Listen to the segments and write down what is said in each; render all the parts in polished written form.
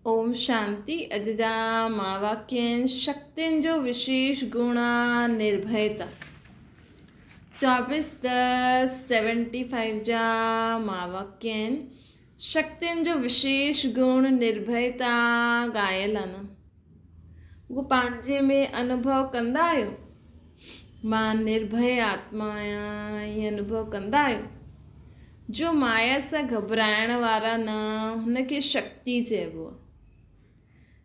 ओम शांति। अॼु जा महावाक्य आहिनि शक्तियुनि जो विशेष गुण आहे निर्भयता। 24/10/75 जा महावाक्य आहिनि। शक्तियुनि जो विशेष गुण निर्भयता ॻायल आहे न, उहो पंहिंजे में अनुभव कंदा आहियो। मां निर्भय आत्मा आहियां, ईअं अनुभव कंदा आहियो। जो माया सां घबराइण वारा न, हुनखे शक्ति चइबो आहे।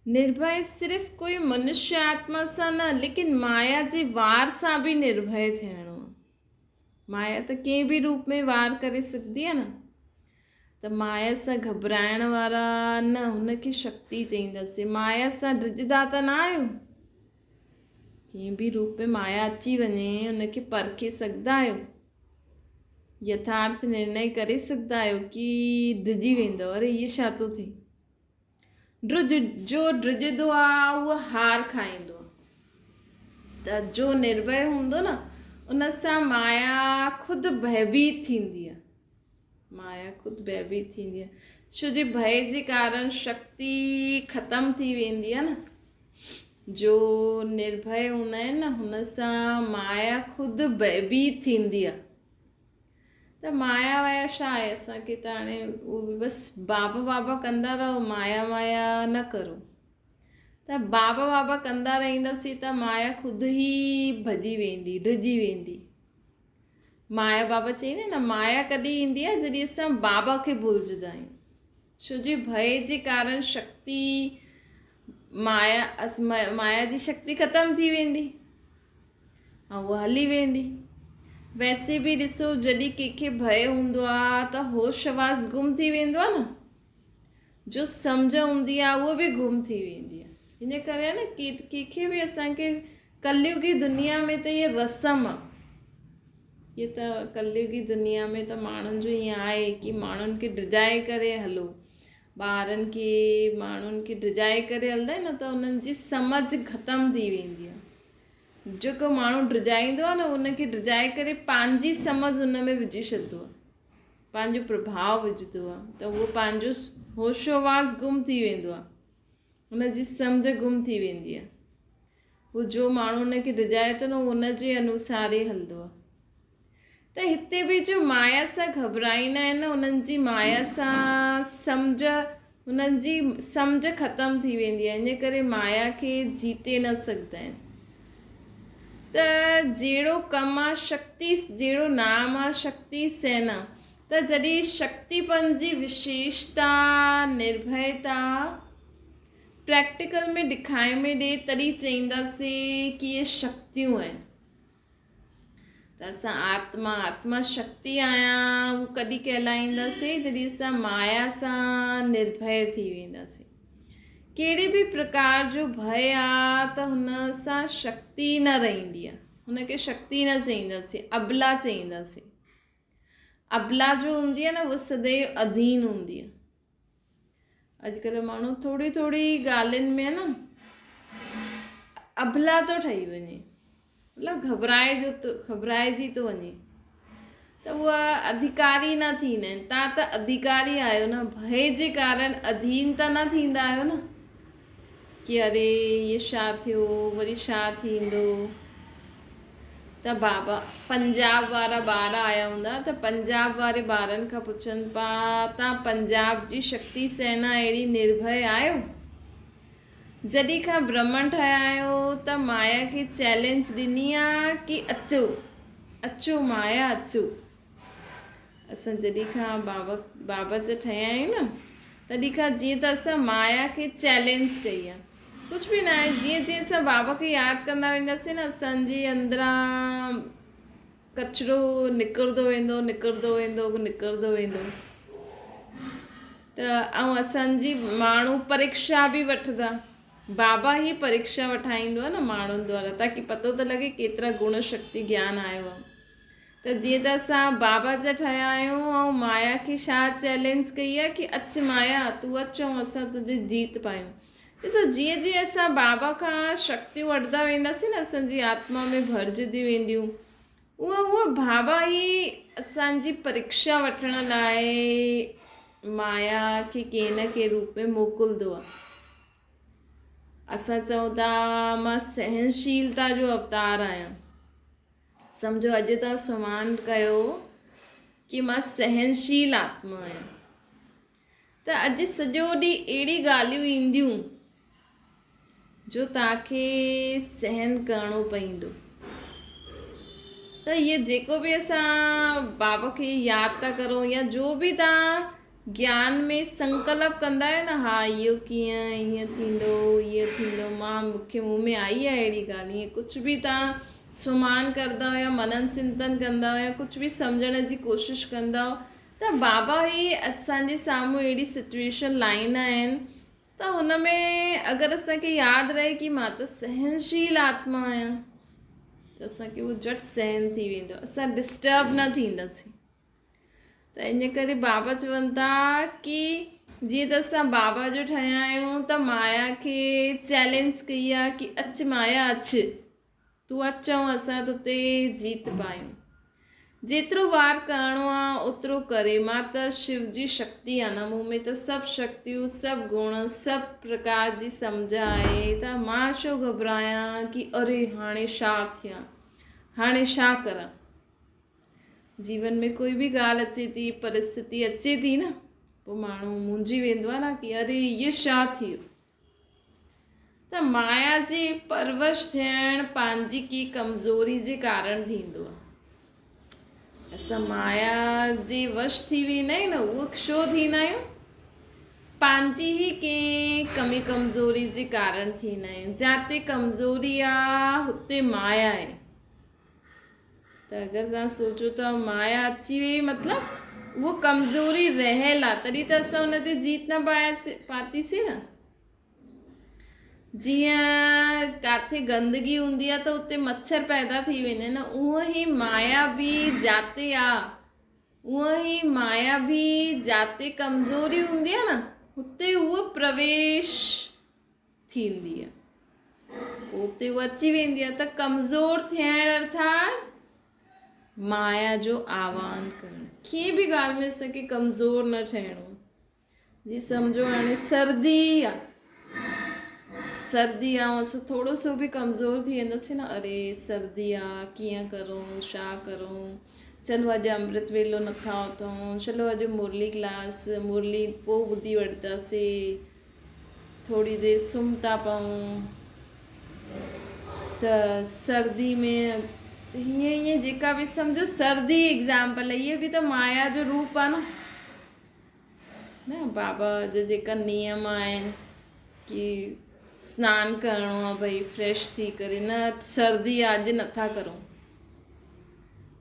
निर्भय सिर्फ़ कोई मनुष्य आत्मा सां न, लेकिन माया जे वार सां बि निर्भय थियणो आहे। माया त कंहिं बि रूप में वार करे सघंदी आहे न, त माया सां घबराइण वारा न, हुनखे शक्ति चईंदासीं। माया सां ड्रिजदा त न आहियो। कंहिं बि रूप में माया अची वञे, हुनखे परखे सघंदा आहियो। यथार्थ निर्णय करे सघंदा आहियो कि ड्रिजी वेंदो, अरे इहे छा थो थिए। जो ड्रिजंदो आहे उहो हार खाईंदो आहे। त जो निर्भय हूंदो न, उन सां माया ख़ुदि भयभीत थींदी आहे। माया ख़ुदि भयभीत थींदी आहे, छो जे भय जे कारण शक्ति ख़तमु थी वेंदी आहे न। जो निर्भय हूंदा आहिनि न, हुन सां माया ख़ुदि भयभीत थींदी आहे। त माया वाया छा आहे, असांखे त हाणे उहो बि बसि बाबा कंदा रहो, माया न करो। त बाबा कंदा रहंदासीं त माया ख़ुदि ई भॼी वेंदी, ड्रिजी वेंदी। माया बाबा चईंदा न, माया कॾहिं ईंदी आहे जॾहिं असां बाबा खे भुलिजंदा आहियूं। छो जे भय जे कारण शक्ति माया जी शक्ति ख़तमु थी वेंदी ऐं उहा हली वेंदी। वैसे बि ॾिसो, जॾहिं कंहिंखे भय हूंदो आहे त होश आवाज़ गुम थी वेंदो आहे न। जो सम्झ हूंदी आहे उहो बि गुम थी वेंदी आहे। इन करे न कंहिंखे बि असांखे कलयुगी दुनिया में त इहे रस्म आहे। इहे त कलयुगी दुनिया में त माण्हुनि जो ईअं आहे कि माण्हुनि खे ड्रिजाए करे हलो। ॿारनि खे माण्हुनि खे ड्रिजाए करे हलंदा आहिनि न, त उन्हनि जी सम्झ ख़तमु थी वेंदी आहे। जेको माण्हू ड्रिजाईंदो आहे न, उनखे ड्रिजाए करे पंहिंजी सम्झ उन में विझी छॾंदो आहे, पंहिंजो प्रभाव विझंदो आहे। त उहो पंहिंजो होशो आवाज़ गुम थी वेंदो आहे, उनजी सम्झ गुम थी वेंदी आहे। उहो जो माण्हू उनखे ड्रिजाए थो न, उनजे अनुसार ई हलंदो आहे। त हिते बि जो माया सां घबराईंदा आहिनि न, उन्हनि जी माया सां उन्हनि जी सम्झ ख़तमु थी वेंदी आहे। इन करे माया खे जीते न सघंदा आहिनि। त जहिड़ो कमु आहे शक्ति, जहिड़ो नाम आहे शक्ति सेना। त जॾहिं शक्तिपन जी विशेषता निर्भयता प्रैक्टिकल में ॾेखारे में ॾिए, तॾहिं चईंदासीं कि इहे शक्तियूं आहिनि। त असां आत्मा शक्ति आहियां, उहो कॾहिं कहलाईंदासीं जॾहिं असां माया सां निर्भय थी वेंदासीं। कहिड़े बि प्रकार जो भय आहे त हुन सां शक्ति न रहंदी आहे, हुनखे शक्ति न चईंदासीं, अबला चईंदासीं। अबला जो हूंदी आहे न, उहा सदैव अधीन हूंदी आहे। अॼुकल्ह माण्हू थोरी ॻाल्हियुनि में न अबला थो ठही वञे, मतिलबु घबराइजी थो वञे। त उहा अधिकारी न थींदा आहिनि। तव्हां त अधिकारी आहियो न, भय जे कारण अधीन त न थींदा आहियो न, कि अरे ये छा थियो, वरी छा थींदो। त बाबा पंजाब वारा ॿार आया हूंदा, त पंजाब वारे ॿारनि खां पुछनि पिया, तव्हां पंजाब जी शक्ति सेना अहिड़ी निर्भय आहियो? जॾहिं खां ब्रह्मन ठहिया आहियो त माया खे चैलेंज ॾिनी आहे कि अचो माया अचो। असां जॾहिं खां बाबा जा ठहिया आहियूं न, तॾहिं खां जीअं त असां माया खे चैलेंज कई आहे। कुझु बि न आहे, जीअं असां बाबा खे यादि कंदा वेंदासीं न, असांजे अंदरां कचिरो निकिरंदो वेंदो। त ऐं असांजी माण्हू परीक्षा बि वठंदा। बाबा ई परीक्षा वठाईंदो आहे न माण्हुनि द्वारा, ताकी पतो त लॻे केतिरा गुण शक्ति ज्ञान आयो आहे। त जीअं त असां बाबा जा ठहिया आहियूं ऐं माया खे छा चैलेंज कई आहे कि अच माया तूं अचो, ऐं असां तुंहिंजी जीत पायूं। ॾिसो, जीअं असां बाबा खां शक्तियूं वठंदा वेंदासीं न, असांजी आत्मा में भरिजंदी वेंदियूं। उहा बाबा ई असांजी परीक्षा वठण लाइ माया खे कंहिं न कंहिं रूप में मोकिलंदो आहे। असां चऊं था मां सहनशीलता जो अवतार आहियां। सम्झो अॼु तव्हां सुमान कयो कि मां सहनशील आत्मा आहियां, त अॼु सॼो ॾींहुं अहिड़ी ॻाल्हियूं ईंदियूं जो तव्हांखे सहन करिणो पवंदो। त इहे जेको बि असां बाबा खे यादि था करूं या जो बि तव्हां ज्ञान में संकल्प कंदा आहियो न, हा इहो कीअं ईअं थींदो, ईअं थींदो, मूंखे मुंहं में आई आहे अहिड़ी ॻाल्हि, ईअं कुझु बि तव्हां सुमान कंदा हुआ, मनन चिंतन कंदा हुआ, कुझु बि सम्झण जी कोशिशि कंदा हुआ, त बाबा ई असांजे साम्हूं अहिड़ी सिचुएशन लाईंदा आहिनि त हुन में अगरि असांखे यादि रहे कि मां त सहनशील आत्मा आहियां, त असांखे उहो झटि सहन थी वेंदो, असां डिस्टर्ब न थींदासीं। त इन करे बाबा चवनि था कि जीअं त असां बाबा जो ठहिया आहियूं त माया खे चैलेंज कई आहे कि अचु माया अचु, तूं अचूं असां तुते जीत पायूं, जेतिरो वार करिणो आहे ओतिरो करे। मां त शिव जी शक्ति आहे न, मूं में त सभु शक्तियूं, सभु गुण, सभु प्रकार जी सम्झ आहे, त मां छो घबरायां कि अरे हाणे छा थिया, हाणे छा करा। जीवन में कोई बि ॻाल्हि अचे थी, परिस्थिति अचे थी न, पोइ माण्हू मुंझी वेंदो आहे न कि अरे इहे छा थियो। त माया जे परवश थियणु पंहिंजी की कमज़ोरी जे कारण थींदो आहे। असां माया जे वश थी वेंदा आहियूं न, उहो छो थींदा आहियूं, पंहिंजी ई कंहिं कमी कमज़ोरी जे कारण थींदा आहियूं। जिते कमज़ोरी आहे हुते माया आहे। त अगरि तव्हां सोचो त माया अची वई मतिलबु उहो कमज़ोरी रहियल आहे, तॾहिं त असां हुन ते जीत न पातीसीं न। जीअं किथे गंदगी हूंदी आहे त उते मच्छर पैदा थी वेंदा आहिनि, उअं ई माया बि जाते आहे, उअं ई माया बि जाते कमज़ोरी हूंदी आहे न, हुते उहो प्रवेश थींदी आहे, उते उहा अची वेंदी आहे। त कमज़ोर थियण अर्थात माया जो आह्वान करणु, कंहिं बि ॻाल्हि में असांखे कमज़ोर न थियणो। जी सम्झो हाणे सर्दी आहे, सर्दी आहे, असां थोरो सो बि कमज़ोर थी वेंदासीं न, अरे सर्दी आहे कीअं करूं, छा करूं, चलो अॼु अमृत वेलो नथा उथूं, चलो अॼु मुरली क्लास, मुरली पोइ ॿुधी वठंदासीं, थोरी देरि सुम्ही था पऊं। त सर्दी में हीअं जेका बि सम्झो सर्दी एग्ज़ाम्पल आहे, इहे बि त माया जो रूप आहे न। बाबा जा जेका नियम आहिनि कि सनानु करिणो आहे भई फ्रेश थी करे, न सर्दी आहे अॼु नथा करूं,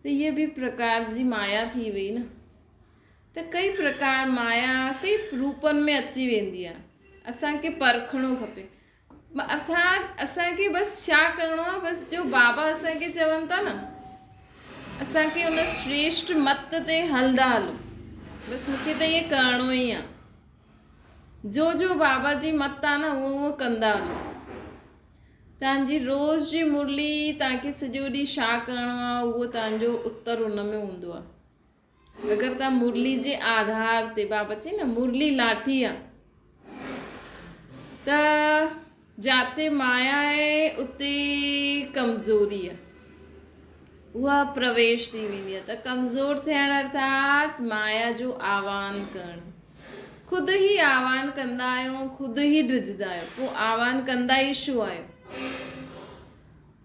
त इहे बि प्रकार जी माया थी वई न। त कई प्रकार माया कई रूपनि में अची वेंदी आहे, असांखे परखिणो खपे। अर्थात असांखे बसि छा करिणो आहे, बसि जो बाबा असांखे चवनि था न, असांखे उन श्रेष्ठ मत ते हलंदा हलो, बसि मूंखे त ईअं करिणो ई आहे। जो बाबा जी मत आहे न उहो कंदा हलो। तव्हांजी रोज़ जी मुरली तव्हांखे सॼो ॾींहुं छा करिणो आहे उहो तव्हांजो उत्तर उन में हूंदो आहे। अगरि तव्हां मुरली जे आधार ते, बाबा चई न मुरली लाठी आहे, त जाते माया आहे उते कमज़ोरी आहे, उहा प्रवेश थी वेंदी आहे। त कमज़ोर थियणु अर्थात माया जो आह्वान करणु, ख़ुदि ई आह्वान कंदा आहियूं, ख़ुदि ई ड्रिजंदा आहियो, पोइ आह्वान कंदा ई छो आहियो,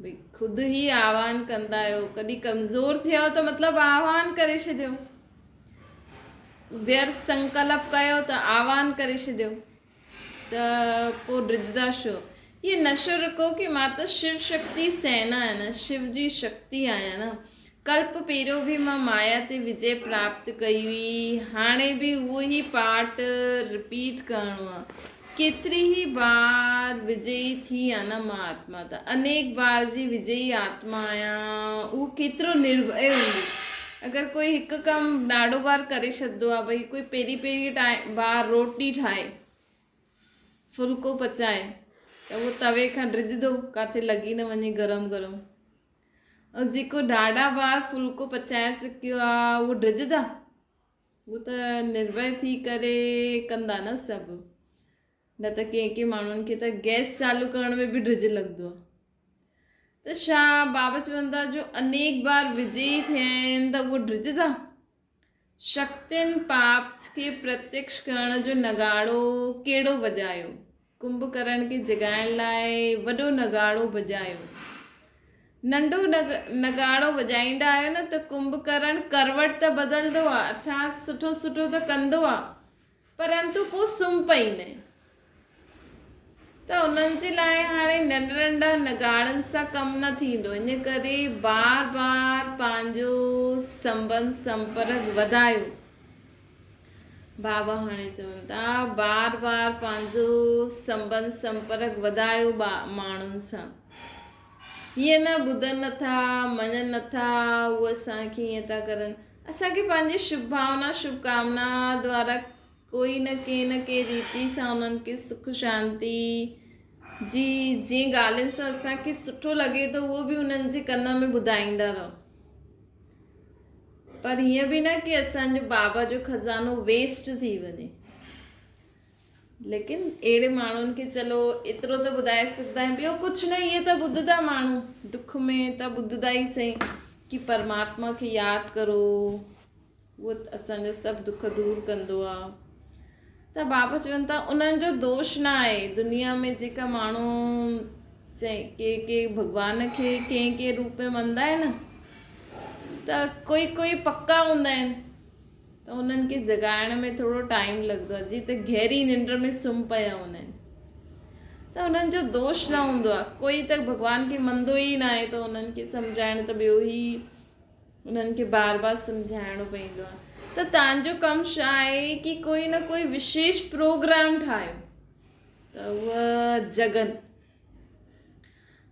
भई ख़ुदि ई आह्वान कंदा आहियो। कॾहिं कमज़ोर थियो त मतिलबु आह्वान करे छॾियो, व्यर्थ संकल्प कयो त आह्वान करे छॾियो, त पोइ ड्रिजंदा छो। ये नशो रखो कि मां त शिव शक्ति सेना आहे न, शिव जी शक्ति आहियां न। कल्प पहिरियों बि मां माया ते विजय प्राप्त कई हुई, हाणे बि उहो ई पाठ रिपीट करिणो आहे। केतिरी ई बार विजयी थी आहे न मां आत्मा, त अनेक बार जी विजयी आत्मा आहियां। उहो केतिरो निर्भय हूंदो, अगरि कोई हिकु कमु ॾाढो बार करे छॾंदो आहे, भई कोई पहिरीं बार रोटी ठाहे, फुल्को पचाए, त उहो तवे खां ड्रिजंदो, किथे लॻी न वञे गरम गरम। ऐं जेको ॾाढा बार फुल्को पचाए चुकियो आहे उहो ड्रिजंदा, उहो त निर्भय थी करे कंदा न सभु। न त कंहिं माण्हुनि खे त गैस चालू करण में बि ड्रिज लॻंदो आहे। त छा बाबा चवनि था जो अनेक बार विजयी थिया आहिनि त उहो ड्रिजंदा? शक्तियुनि पाप खे प्रत्यक्ष करण जो नगाड़ो कहिड़ो वॼायो? कुंभकर्ण खे जगाइण लाइ वॾो नगाड़ो वॼायो। नंढो नगाड़ो वॼाईंदा आहियो न त कुंभकर्ण करवट त बदलंदो आहे, अर्थात सुठो सुठो त कंदो आहे, परंतु पोइ सुम्ही पईंदा आहिनि। त उन्हनि जे लाइ हाणे नंढा नंढा नगाड़नि सां कमु न थींदो, इन करे बार बार पंहिंजो संबंध संपर्क वधायो। बाबा हाणे चवनि था बार बार पंहिंजो संबंध संपर्क वधायो माण्हुनि सां। हीअं न ॿुधनि नथा, मञनि नथा, उहे असांखे हीअं था करनि। असांखे पंहिंजी शुभ भावना शुभकामना द्वारा कोई न कंहिं रीति सां उन्हनि खे सुख शांति जी जीअं ॻाल्हियुनि सां असांखे सुठो लॻे थो उहो बि उन्हनि जे कन में ॿुधाईंदा रहो। पर हीअं बि न कि असांजो बाबा जो खज़ानो वेस्ट थी वञे। लेकिन अहिड़े माण्हुनि खे चलो एतिरो त ॿुधाए सघंदा आहियूं, ॿियो कुझु न, इहे त ॿुधंदा माण्हू, दुख में त ॿुधंदा ई सही कि परमात्मा खे यादि करो, उहो असांजा सभु दुख दूरि कंदो आहे। त बाबा चवनि था उन्हनि जो दोष न आहे। दुनिया में जेका माण्हू के भॻवान खे कंहिं रूप में मञंदा आहिनि त कोई पक्का हूंदा आहिनि त उन्हनि खे जगाइण में थोरो टाइम लॻंदो आहे, जीअं त गहरी निंड में सुम्ही पिया हूंदा आहिनि त उन्हनि जो दोष न हूंदो आहे। कोई त भॻवान खे मञंदो ई न आहे त उन्हनि खे सम्झाइण त ॿियो ई उन्हनि खे बार बार सम्झाइणो पवंदो आहे। त तव्हांजो कमु छा आहे कि कोई न कोई विशेष प्रोग्राम ठाहियो त उहा जगनि।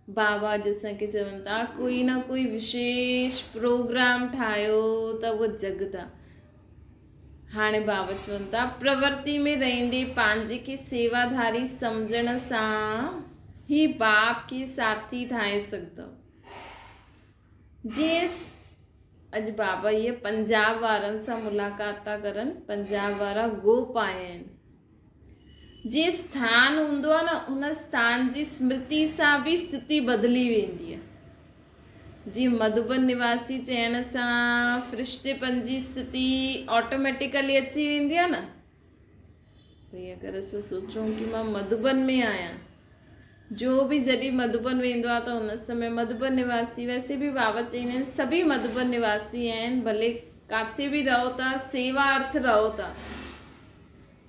बाबा असांखे चवनि था कोई न कोई विशेष प्रोग्राम ठाहियो त उहा जगदा। हाणे बाबा चवनि था प्रवृत्ति में रहंदे पंहिंजे खे सेवाधारी सम्झण सां ही बाप खे साथी ठाहे सघंदव। जीअं अॼु बाबा इहे पंजाब वारनि सां मुलाक़ात था करनि, पंजाब वारा गोप आया आहिनि। जीअं स्थान हूंदो आहे न, उन स्थान जी स्मृति सां बि स्थिति बदिली वेंदी आहे। जीअं मधुबन निवासी चइण सां फ़रिश्तेपन जी स्थिति ऑटोमेटिकली अची वेंदी आहे न। भई अगरि असां सोचूं कि मां मधुबन में आहियां, जो बि जॾहिं मधुबन वेंदो आहे त हुन समय मधुबन निवासी, वैसे बि बाबा चईंदा आहिनि सभी मधुबन निवासी आहिनि, भले किथे बि रहो था, सेवा अर्थ रहो था,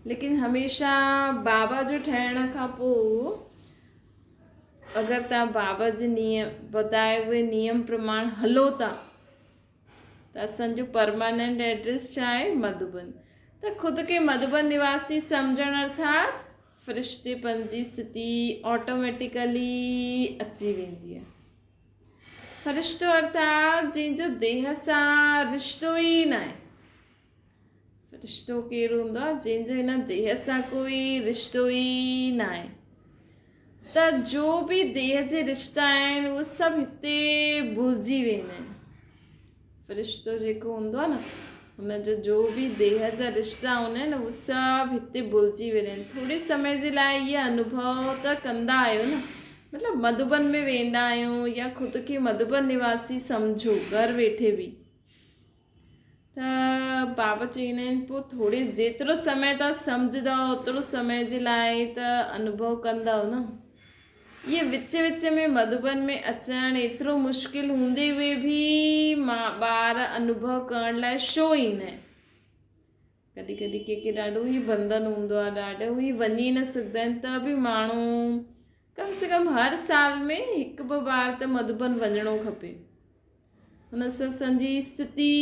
लेकिन हमेशह बाबा जो ठहिण खां पोइ अगरि तव्हां बाबा जे नियम ॿुधाए हुए नियम प्रमाण हलो था त असांजो परमानेंट एड्रेस छा आहे? मधुबन। त ख़ुदि खे मधुबन निवासी सम्झण अर्थात फ़रिश्तेपन जी स्थिति ऑटोमेटिकली अची वेंदी आहे। फ़रिश्तो अर्थात जंहिंजो देह सां रिश्तो ई न आहे। फ़रिश्तो केरु हूंदो आहे? जंहिंजो हिन देह सां कोई रिश्तो ई न आहे। त जो बि देह जे रिश्ता आहिनि उहे सभु हिते भुलिजी वेंदा आहिनि। फ़रिश्तो जेको हूंदो आहे न, हुनजो जो बि देह जा रिश्ता हूंदा आहिनि उहे सभु हिते भुलिजी वेंदा आहिनि। थोरे समय जे लाइ इहे अनुभव त कंदा आहियो न, मतिलबु मधुबन में वेंदा आहियूं या ख़ुदि खे मधुबन निवासी सम्झो घरु वेठे बि। त बाबा चवंदा आहिनि पोइ थोरी जेतिरो समय तव्हां सम्झंदव ओतिरो समय जे लाइ त अनुभव कंदव न। इहे विच में मधुबन में अचणु एतिरो मुश्किल हूंदे हुए बि ॿार अनुभव करण लाइ छो ईंदा आहिनि? कॾहिं कंहिंखे ॾाढो ई बंधन हूंदो आहे, ॾाढो ई वञी न सघंदा आहिनि, त बि माण्हू कम से कम हर साल में हिकु ॿ बार त मधुबन वञिणो खपे। हुन सां असांजी स्थिति,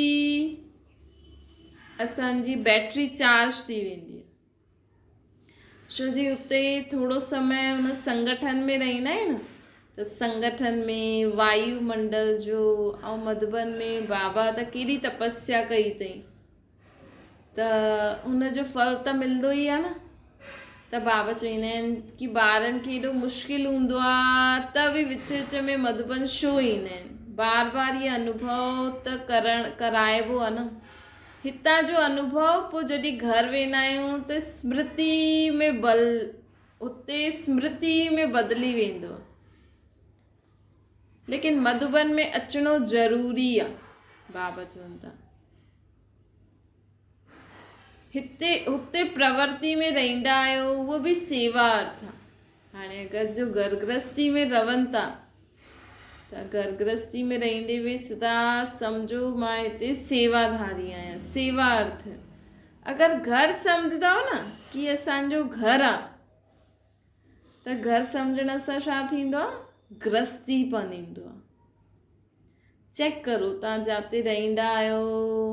असांजी बैटरी चार्ज थी वेंदी आहे। छो जी उते थोरो समय हुन संगठन में रहंदा आहिनि न, त संगठन में वायुमंडल जो ऐं मधुबन में बाबा त केॾी तपस्या कई अथई, त हुनजो फल त मिलंदो ई आहे न। त बाबा चवंदा आहिनि कि ॿारनि खे एॾो मुश्किल हूंदो आहे त बि विच में मधुबन छो ईंदा आहिनि? बार बार इहे अनुभव त कराइबो आहे न। हितां जो अनुभव पोइ जॾहिं घर वेंदा आहियूं त स्मृति में बल उते स्मृति में बदिली वेंदो आहे। लेकिन मधुबन में अचणो ज़रूरी आहे, बाबा चवनि था। हिते हुते प्रवृत्ति में रहंदा आहियो, उहो बि सेवा अर्थ आहे। हाणे अगरि जो घर गृहस्थी में रहनि था त घर गृहस्थी में रहंदे हुए सदा सम्झो मां हिते सेवाधारी आहियां, सेवा अर्थ। अगरि घर सम्झंदा हो न कि असांजो घर आहे त घर सम्झण सां छा थींदो आहे, गृहस्थीपन ईंदो आहे। चेक करो तव्हां जिते रहंदा आहियो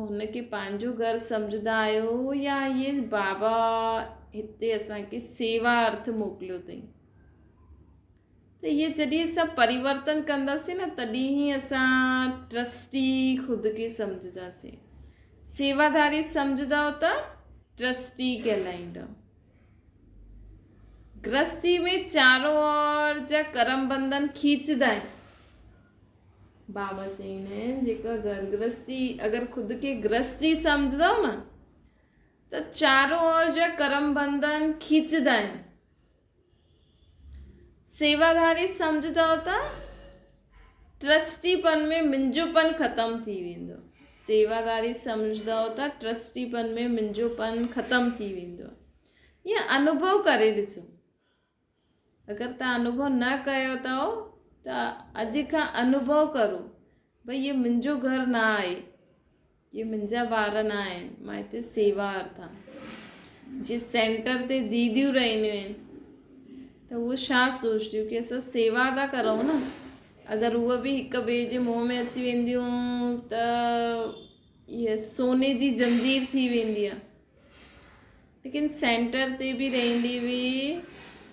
हुनखे पंहिंजो घर सम्झंदा आहियो या इहे बाबा हिते असांखे सेवा अर्थ मोकिलियो अथई। त इहे जॾहिं असां परिवर्तन कंदासीं न तॾहिं ई असां ट्रस्टी ख़ुदि खे सम्झंदासीं। सेवाधारी सम्झंदव त ट्रस्टी कहलाईंदव। गृहस्थी में चारों ओर जा करम बंधन खींचदा आहिनि। बाबा चवंदा आहिनि जेका घर गृहस्थी अगरि ख़ुदि खे गृहस्थी सम्झंदव न त चारों ओर जा करम बंधन खींचदा आहिनि। सेवाधारी सम्झंदव त ट्रस्टीपन में मुंहिंजोपन ख़तमु थी वेंदो। सेवाधारी सम्झंदव त ट्रस्टीपन में मुंहिंजोपन ख़तमु थी वेंदो। ईअं अनुभव करे ॾिसो। अगरि तव्हां अनुभव न कयो अथव त अॼु खां अनुभव करो भई ये मुंहिंजो घर न आहे, ये मुंहिंजा ॿार न आहिनि, मां हिते सेवा अर्थ आहे। जीअं सेंटर ते दीदियूं रहंदियूं आहिनि त उहे छा सोचदियूं कि असां सेवा था करूं न। अगरि उहे बि हिक ॿिए जे मुंहं में अची वेंदियूं त इहा सोने जी जंजीर थी वेंदी आहे। लेकिन सेंटर ते बि रहंदी हुई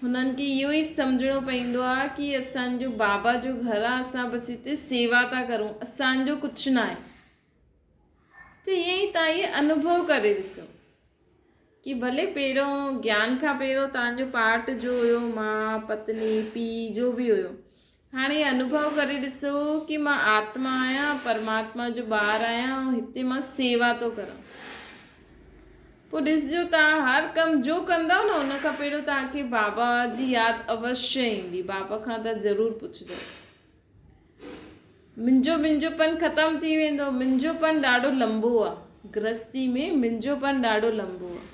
हुननि खे इहो ई सम्झणो पवंदो आहे कि असांजो बाबा जो घर आहे, असां बसि हिते सेवा था करूं, असांजो कुझु न आहे। त ईअं ई तव्हां इहे अनुभव करे ॾिसो कि भले पहिरियों ज्ञान खां पहिरियों तव्हांजो पार्ट जो हुयो मां पत्नी पीउ जो बि हुयो। हाणे अनुभव करे ॾिसो कि मां आत्मा आहियां, परमात्मा जो ॿार आहियां ऐं हिते मां सेवा थो करां। पोइ ॾिसजो तव्हां हर कमु जो कंदव न हुन खां पहिरियों तव्हांखे बाबा जी यादि अवश्य ईंदी। बाबा खां त ज़रूरु पुछंदो। मुंहिंजोपन ख़तमु थी वेंदो। मुंहिंजोपन ॾाढो लंबो आहे। गृहस्थी में मुंहिंजोपन ॾाढो लंबो आहे।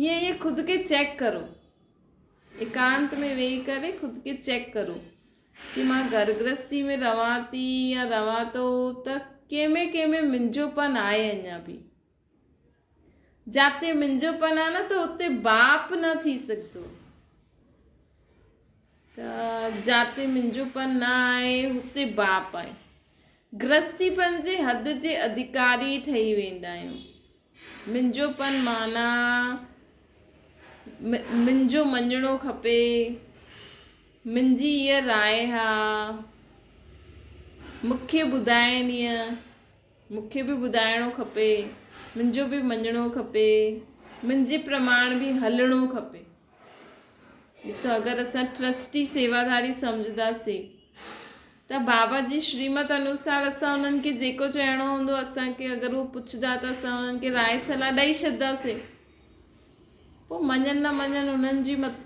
ईअं ख़ुदि खे चेक करो। एकांत में वेही करे ख़ुदि खे चेक करो कि मां घर गृहस्थी में रवां थी या रवां थो त कंहिंमें मुंहिंजोपन आहे अञा बि। जाते मुंहिंजोपन आहे न त उते बाप न थी सघंदो। त जाते मुंहिंजोपन न आहे हुते बाप आहे। गृहस्थीपन जे हद जे अधिकारी ठही वेंदा आहियूं। मुंहिंजोपन माना मुंहिंजो मञणो खपे, मुंहिंजी हीअ राय आहे, मूंखे ॿुधाइनि ईअं, मूंखे बि ॿुधाइणो खपे, मुंहिंजो बि मञणो खपे, मुंहिंजे प्रमाण बि हलणो खपे। ॾिसो अगरि असां ट्रस्टी सेवाधारी सम्झंदासीं त बाबा जी श्रीमत अनुसार असां उन्हनि खे जेको चइणो हूंदो असांखे अगरि उहो पुछंदा त असां उन्हनि खे राय सलाह ॾेई छॾंदासीं। पोइ मञनि न मञनि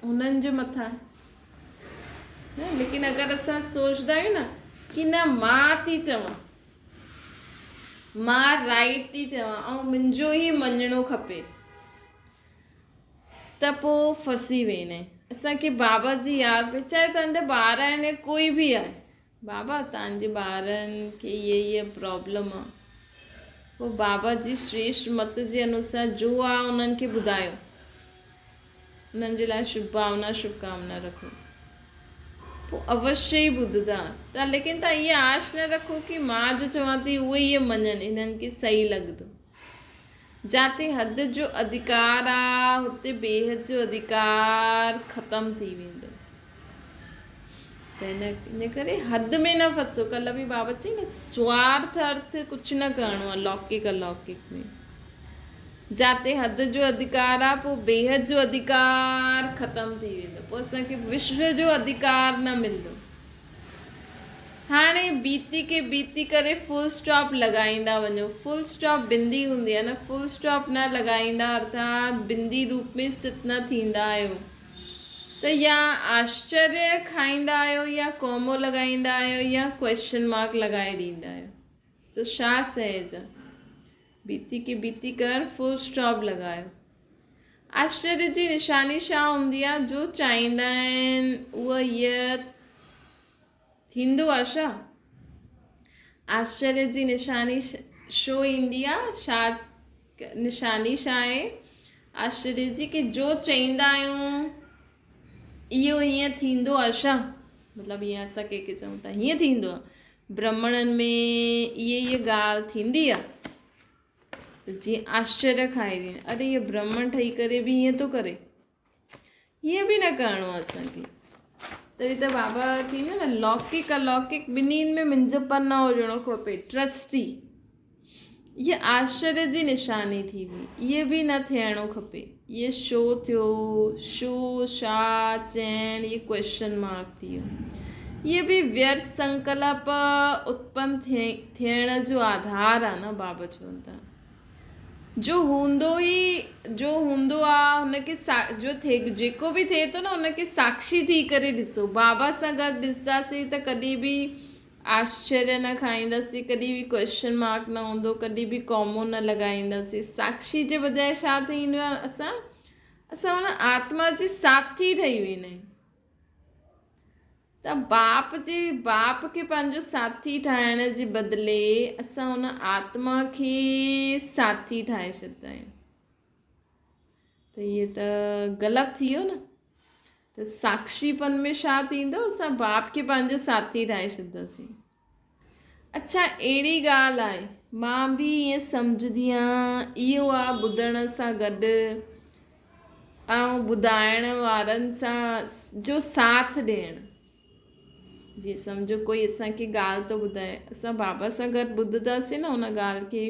हुननि जे मथां आहे। लेकिन अगरि असां सोचंदा आहियूं न कि न मां थी चवां, मां राइट थी चवां ऐं मुंहिंजो ई मञणो खपे त पोइ फसी वेंदा आहिनि। असांखे बाबा जी यादि में चाहे तव्हांजा ॿार आहिनि या कोई बि आहे, बाबा तव्हांजे ॿारनि खे इहा प्रॉब्लम आहे, पोइ बाबा जी श्रेष्ठ मत जे अनुसार जो आहे उन्हनि खे ॿुधायो, उन्हनि जे लाइ शुभ भावना शुभकामना रखो, पोइ अवश्य ई ॿुधंदा। त लेकिन तव्हां इहा आश न रखो कि मां जो चवां थी उहे इहे मञनि, इन्हनि खे सही लॻंदो। जाते हद जो अधिकार आहे हुते बेहद जो अधिकार ख़तमु थी वेंदो। त इन करे हद में न फसो। कल्ह बि बाबा चई न स्वार्थ अर्थ कुझु न करिणो आहे लौकिक अलौकिक में। जाते हद जो अधिकार आहे पोइ बेहद जो अधिकार ख़तमु थी वेंदो। पोइ असांखे विश्व जो अधिकार न मिलंदो। हाणे बीती करे फुल स्टॉप लॻाईंदा वञो। फुल स्टॉप बिंदी हूंदी आहे न, फुल स्टॉप न लॻाईंदा अर्थात बिंदी रूप में स्थित न थींदा आहियो त या आश्चर्य खाईंदा आहियो या कोमो लॻाईंदा आहियो या क्वेश्चन मार्क लॻाए ॾींदा आहियो, त छा सहज आहे? बीती की बीती कर फुल स्टॉप लॻायो। आश्चर्य जी निशानी छा हूंदी आहे? जो चाहींदा आहिनि उहा इहा थींदो आहे छा? आश्चर्य जी निशानी छो ईंदी आहे? छा निशानी छा आहे आश्चर्य जी? की जो चईंदा आहियूं इहो हीअं थींदो आहे छा? मतिलबु ईअं असां कंहिंखे चऊं था हीअं थींदो आहे, ब्राह्मणनि में इहा ॻाल्हि थींदी आहे, त जीअं आश्चर्य खाए ॾियनि, अरे इहो ब्राह्मण ठही करे बि हीअं थो करे, हीअं बि न करिणो आहे असांखे। तॾहिं त बाबा थींदो न, लौकिक अलौकिक ॿिन्हिनि में मुंहिंजोपन न हुजणो खपे, ट्रस्टी। इहा आश्चर्य जी निशानी थी हुई, इहे बि न थियणो खपे। इहे छो थियो, छो छा चइण, इहे क्वेश्चन मार्क थी वियो। इहे बि व्यर्थ संकल्प उत्पन्न थियण जो आधार आहे न। बाबा चवनि था जो हूंदो आहे हुनखे जो जेको बि थिए थो न हुनखे साक्षी थी करे ॾिसो। बाबा सां गॾु ॾिसंदासीं त कॾहिं बि आश्चर्य न खाईंदासीं, कॾहिं बि क्वेश्चन मार्क न हूंदो, कॾहिं बि कॉमो न लॻाईंदासीं। साक्षी जे बजाए छा थींदो आहे? असां हुन आत्मा जी साथी ठही वेंदा आहियूं। त बाप खे पंहिंजो साथी ठाहिण जे बदिले असां हुन आत्मा खे साथी ठाहे छॾंदा आहियूं, त इहे त ग़लति थी वियो न। त साक्षीपन में छा थींदो? असां बाप खे पंहिंजो साथी ठाहे छॾंदासीं। अच्छा, अहिड़ी ॻाल्हि आहे, मां बि ईअं सम्झंदी आहियां, इहो आहे ॿुधण सां गॾु ऐं ॿुधाइण वारनि सां जो साथ ॾियणु। जीअं सम्झो कोई असांखे ॻाल्हि थो ॿुधाए, असां बाबा सां गॾु ॿुधंदासीं न हुन ॻाल्हि खे,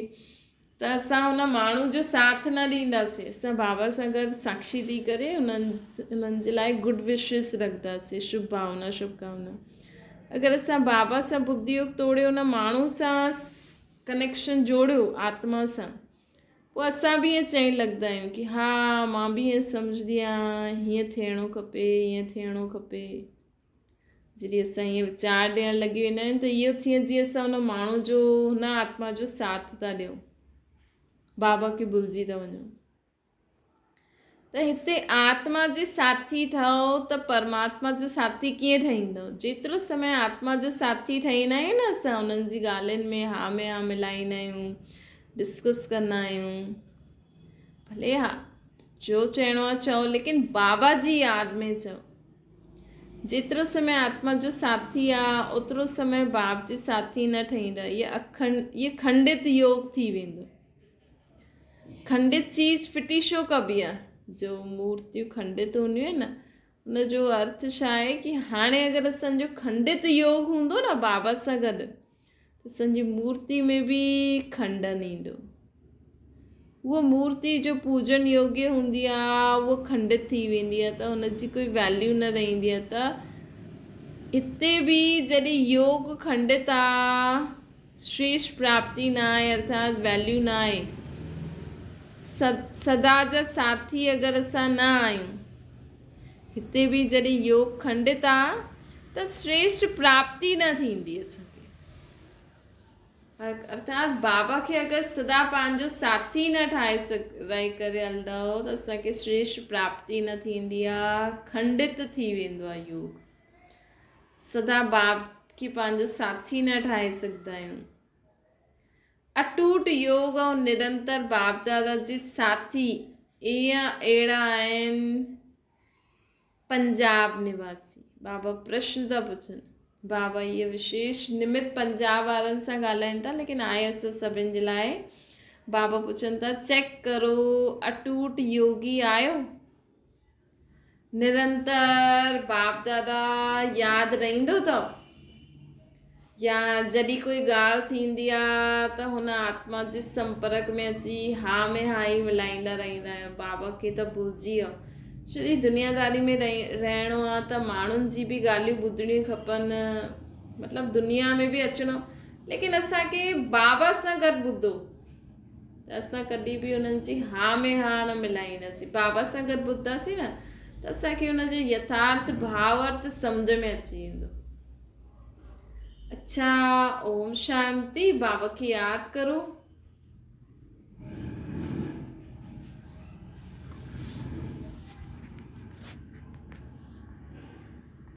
त असां हुन माण्हू जो साथ न ॾींदासीं। असां बाबा सां गॾु साक्षी थी करे उन्हनि जे लाइ गुड विशिस रखंदासीं, शुभ भावना, शुभकामना। अगरि असां बाबा सां बुद्धि योग तोड़ियो, हुन माण्हू सां कनेक्शन जोड़ियो आत्मा सां, पोइ असां बि ईअं चवणु लॻंदा आहियूं कि हा मां बि ईअं सम्झंदी आहियां, हीअं थियणो खपे, हीअं थियणो खपे। जॾहिं असां हीअं वीचार ॾियणु लॻी वेंदा आहियूं त इहो थिए जीअं असां हुन माण्हू जो, हुन आत्मा जो साथ था ॾियूं, बाबा खे भुलिजी था वञूं। त हिते आत्मा जे साथी ठहो त परमात्मा जो साथी कीअं ठहींदो? जेतिरो समय आत्मा जो साथी ठहींदा आहियूं न, असां हुननि जी ॻाल्हियुनि में हा मिलाईंदा आहियूं, डिस्कस कंदा आहियूं, भले हा जो चइणो आहे चओ, लेकिन बाबा जी यादि में चओ। जेतिरो समय आत्मा जो साथी आहे ओतिरो समय बाप जे साथी न ठहींदा। इहे खंडित योग थी वेंदो। खंडित चीज़ फिटी छो कबी आहे? जो मूर्तियूं खंडित हूंदियूं आहिनि न, उनजो अर्थ छा आहे कि हाणे अगरि असांजो खंडित योग हूंदो न बाबा सां गॾु, त असांजी मूर्ति में बि खंडन ईंदो। उहा मूर्ति जो पूजन योग्य हूंदी आहे उहो खंडित थी वेंदी आहे, त हुनजी कोई वैल्यू न रहंदी आहे। त हिते बि जॾहिं योग खंडित आहे, श्रेष्ठ प्राप्ति न आहे, अर्थात वैल्यू न आहे, सदा जा साथी अगरि असां न आहियूं, हिते बि जॾहिं योग खंडित आहे त श्रेष्ठ प्राप्ति न थींदी असांखे। अर्थात बाबा खे अगरि सदा पंहिंजो साथी न ठाहे रही करे हलंदो त असांखे श्रेष्ठ प्राप्ति न थींदी आहे, खंडित थी वेंदो आहे योग। सदा बाप खे पंहिंजो साथी न ठाहे सघंदा आहियूं। अटूट योग ऐं निरंतर बाप दादा जे साथी अहिड़ा आहिनि पंजाब निवासी। बाबा प्रश्न था पुछनि, बाबा इहे विशेष निमित पंजाब वारनि सां ॻाल्हाइनि था, लेकिन आहे असां सभिनि जे लाइ। बाबा पुछनि था, चेक करो अटूट योगी आहियो? निरंतर बाप दादा यादि रहंदो अथव? या जॾहिं कोई ॻाल्हि थींदी आहे त हुन आत्मा जे संपर्क में अची हा में हा ई मिलाईंदा रहंदा आहियो? बाबा खे त भुलिजी वियो। छो जी दुनियादारी में रहणो आहे त माण्हुनि जी बि ॻाल्हियूं ॿुधणियूं खपनि, मतिलबु दुनिया में बि अचिणो, लेकिन असांखे बाबा सां गॾु ॿुधो त असां कॾहिं बि हुननि जी हा में हा न मिलाईंदासीं। बाबा सां गॾु ॿुधंदासीं न त असांखे हुनजो यथार्थ भाव अर्थ सम्झ में अची वेंदो। अच्छा, ओम शांति। बाबा खे यादि करो।